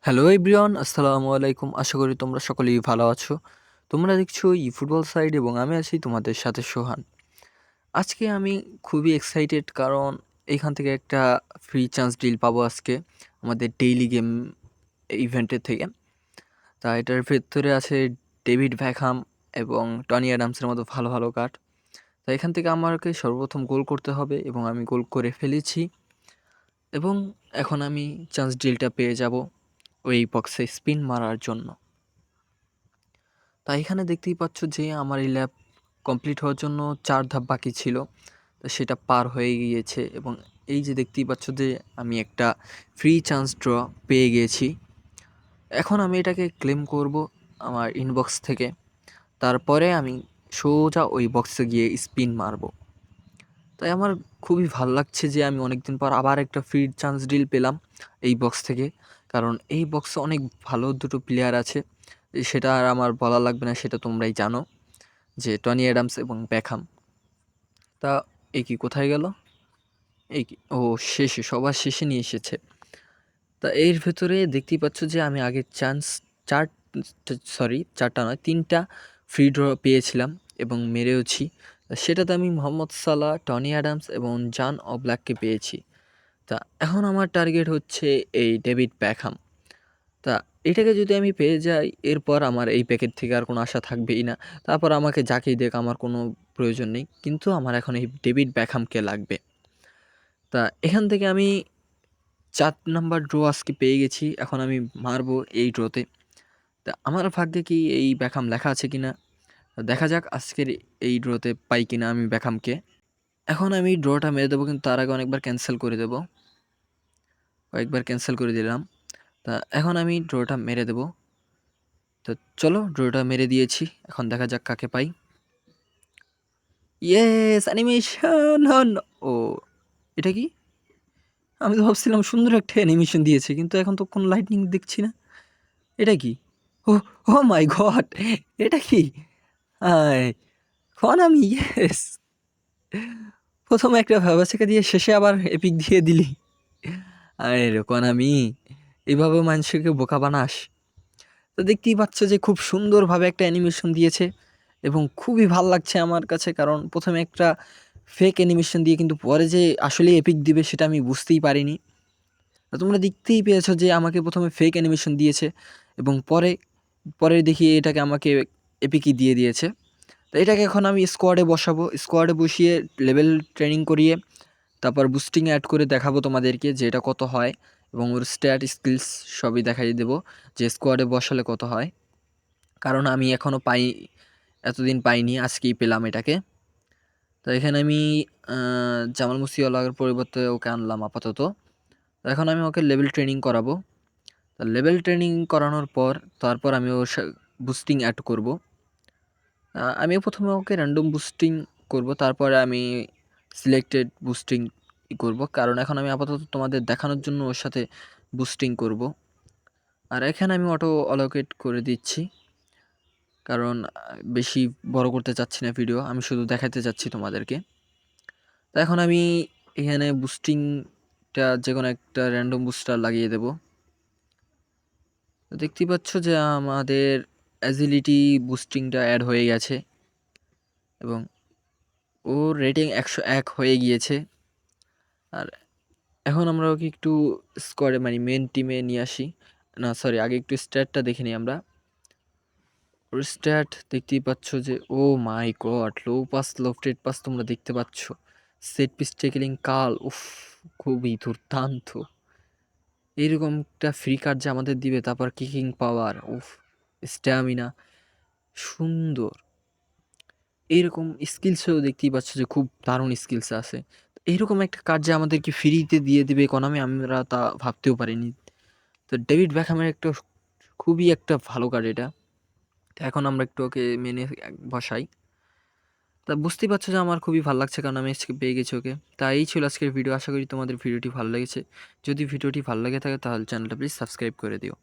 Hello everyone, আসসালামু আলাইকুম। আশা করি তোমরা সকলেই ভালো আছো। তোমরা দেখছো ফুটবল সাইড এবং আমি আছি তোমাদের সাথে সোহান। আজকে আমি খুবই এক্সাইটেড কারণ এইখান থেকে একটা ফ্রি চান্স ডিল পাবো আজকে আমাদের ডেইলি গেম ইভেন্টের থেকে। তা এটার ভেতরে আছে ডেভিড ব্যাকহাম এবং টনি অ্যাডামসের মতো ভালো ভালো কার্ড। তা এখান থেকে আমাকে সর্বপ্রথম গোল করতে হবে এবং আমি গোল করে ফেলেছি এবং এখন আমি চান্স ডিলটা পেয়ে যাব ওই বক্সে স্পিন মারার জন্য। তাই এখানে দেখতেই পাচ্ছ যে আমার এই ল্যাব কমপ্লিট হওয়ার জন্য 4 ধাপ বাকি ছিল, তো সেটা পার হয়ে গিয়েছে এবং এই যে দেখতেই পাচ্ছ যে আমি একটা ফ্রি চান্স ড্র পেয়ে গিয়েছি। এখন আমি এটাকে ক্লেম করব আমার ইনবক্স থেকে, তারপরে আমি সোজা ওই বক্সে গিয়ে স্পিন মারবো। তাই আমার খুবই ভাল লাগছে যে আমি অনেকদিন পর আবার একটা ফ্রি চান্স ডিল পেলাম এই বক্স থেকে, কারণ এই বক্সে অনেক ভালো দুটো প্লেয়ার আছে। সেটা আর আমার বলা লাগবে না, সেটা তোমরাই জানো যে টনি অ্যাডামস এবং ব্যাকহাম। তা এই কি কোথায় গেল? এই কি, ও শেষে, সবার শেষে নিয়ে এসেছে। তা এর ভেতরে দেখতেই পাচ্ছ যে আমি আগে চান্স চার চারটা নয়, 3টা ফ্রি ড্র পেয়েছিলাম এবং মেরেওছি। সেটাতে আমি মোহাম্মদ সালাহ, টনি অ্যাডামস এবং জান অবলাককে পেয়েছি। তা এখন আমার টার্গেট হচ্ছে এই ডেভিড ব্যাকহাম। তা এটাকে যদি আমি পেয়ে যাই, এরপর আমার এই প্যাকেট থেকে আর কোনো আশা থাকবেই না। তারপর আমাকে যাকেই দেখ আমার কোনো প্রয়োজন নেই, কিন্তু আমার এখন এই ডেভিড ব্যাকহামকে লাগবে। তা এখান থেকে আমি 4 নাম্বার ড্র আজকে পেয়ে গেছি। এখন আমি মারবো এই ড্রতে। তা আমার ভাগ্যে কি এই ব্যাকহাম লেখা আছে কিনা, দেখা যাক আজকের এই ড্রতে পাই কিনা আমি ব্যাকহামকে। এখন আমি ড্রটা মেরে দেবো, কিন্তু তার আগে অনেকবার ক্যান্সেল করে দেবো। কয়েকবার ক্যান্সেল করে দিলাম। তা এখন আমি ড্রটা মেরে দেবো। তো চলো, ড্রটা মেরে দিয়েছি, এখন দেখা যাক কাকে পাই। ইয়েস, অ্যানিমেশন হন। ও, এটা কি? আমি তো ভাবছিলাম সুন্দর একটা অ্যানিমেশন দিয়েছে, কিন্তু এখন তো কোনো লাইটনিং দেখছি না। এটা কি? ও, ও মাই গড, এটা কি? হাই, আমি ইয়েস, প্রথমে একটা ভাবাসাকা দিয়ে শেষে আবার এপিক দিয়ে দিলি। আরে আমি এইভাবে মানুষকে বোকা বানাস? তো দেখতেই পাচ্ছ যে খুব সুন্দরভাবে একটা অ্যানিমেশন দিয়েছে এবং খুবই ভাল লাগছে আমার কাছে, কারণ প্রথমে একটা ফেক অ্যানিমেশন দিয়ে কিন্তু পরে যে আসলে এপিক দিবে সেটা আমি বুঝতেই পারিনি। তো তোমরা দেখতেই পেয়েছো যে আমাকে প্রথমে ফেক অ্যানিমেশন দিয়েছে এবং পরে পরে দেখি এটাকে আমাকে এপিকই দিয়ে দিয়েছে। তো এটাকে এখন আমি স্কোয়াডে বসাবো, স্কোয়াডে বসিয়ে লেভেল ট্রেনিং করিয়ে তারপর বুস্টিং অ্যাড করে দেখাবো তোমাদেরকে যে এটা কত হয়, এবং ওর স্ট্যাট স্কিলস সবই দেখাই দেবো যে স্কোয়াডে বসালে কত হয়। কারণ আমি এখনও এতদিন পাইনি, আজকেই পেলাম এটাকে। তো এখানে আমি জামাল মুসিওয়ালার পরিবর্তে ওকে আনলাম আপাতত। তো এখন আমি ওকে লেভেল ট্রেনিং করাবো। তো লেভেল ট্রেনিং করানোর পর তারপর আমি ওর বুস্টিং অ্যাড করব। আমি প্রথমে ওকে র্যান্ডম বুস্টিং করব, তারপরে আমি সিলেক্টেড বুস্টিং করব, কারণ এখন আমি আপাতত তোমাদের দেখানোর জন্য ওর সাথে বুস্টিং করব। আর এখানে আমি অটো অলোকেট করে দিচ্ছি, কারণ বেশি বড় করতে চাচ্ছি না ভিডিও, আমি শুধু দেখাতে চাচ্ছি তোমাদেরকে। তো এখন আমি এখানে বুস্টিংটা যে কোনো একটা র্যান্ডম বুস্টার লাগিয়ে দেব। দেখতেই পাচ্ছ যে আমাদের অ্যাজিলিটি বুস্টিংটা অ্যাড হয়ে গেছে এবং ওর রেটিং 101 হয়ে গিয়েছে। আর এখন আমরা ওকে একটু স্কোয়াডে মানে মেন টিমে নিয়ে আসি। না সরি, আগে একটু স্ট্যাটটা দেখে নিই আমরা। ওর স্ট্যাট দেখতেই পাচ্ছ যে oh my god, low pass, lofted pass তোমরা দেখতে পাচ্ছ, সেট পিস টেকলিং কাল, উফ, খুবই দুর্দান্ত। এইরকম একটা ফ্রি কার্ড যে আমাদের দিবে, তারপর কিকিং পাওয়ার, উফ, স্ট্যামিনা, সুন্দর। এইরকম স্কিলসও দেখতেই পাচ্ছ যে খুব দারুণ স্কিলস আছে। এইরকম একটা কার্ড যে আমাদেরকে ফ্রিতে দিয়ে দিবে কোনামি, আমরা তা ভাবতেও পারিনি। তো ডেভিড ব্যাকহামের একটা খুবই একটা ভালো কার্ড এটা। তো এখন আমরা একটু ওকে মেনে বসাই। তা বুঝতেই পারছো যে আমার খুবই ভালো লাগছে, কারণ আমি আজকে পেয়ে গেছি ওকে। তা এই ছিল আজকের ভিডিও, আশা করি তোমাদের ভিডিওটি ভালো লেগেছে। যদি ভিডিওটি ভালো লেগে থাকে তাহলে চ্যানেলটা প্লিজ সাবস্ক্রাইব করে দিও।